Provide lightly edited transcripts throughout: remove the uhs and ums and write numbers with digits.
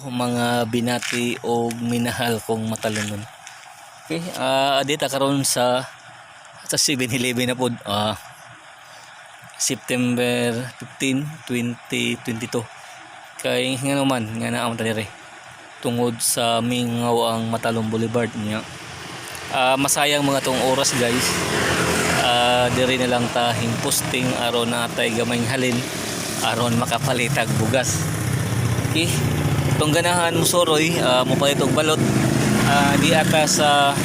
mga binati o minahal kong matalunon. Okay, dito karon sa 7-Eleven na po, September 15, 2022. Kay nga naman nga na ang talire tungod sa mingaw ang Matalom Boulevard niya. Masayang mga tong oras guys. Diri na lang tahing posting aron natay gamay halin aron makapalitag bugas. Okay, itong ganahan mo soroy mo palit og balot di ata sa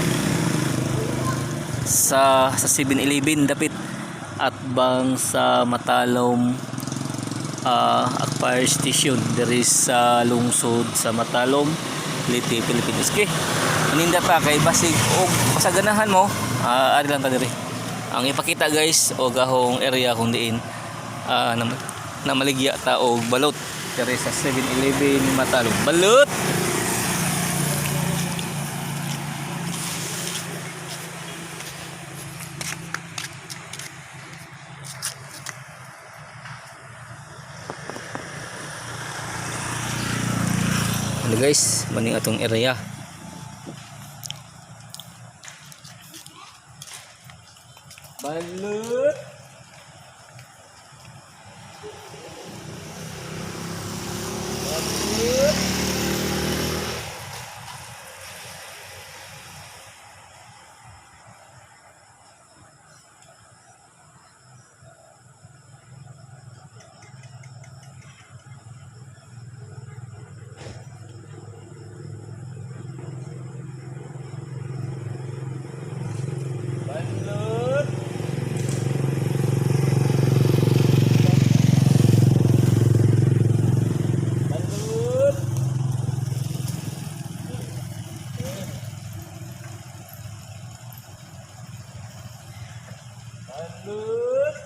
7-Eleven dapit at bang sa Matalom Fire Station diri sa lungsod sa Matalom, Leyte, Philippines. Okay, maninda ta kay basig og pasaganahan mo ari lang ta diri ang ipakita guys o gahong area kung diin na maligya ta og balot diri sa 7-Eleven Matalom. Balot. Ano guys, maning atong area. Balut. Balut. Balut.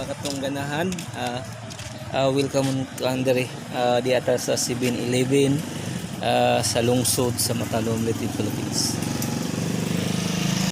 Katong ganahan welcome to Andre di ata sa 7-Eleven sa lungsod sa Matalom, Leyte, Philippines.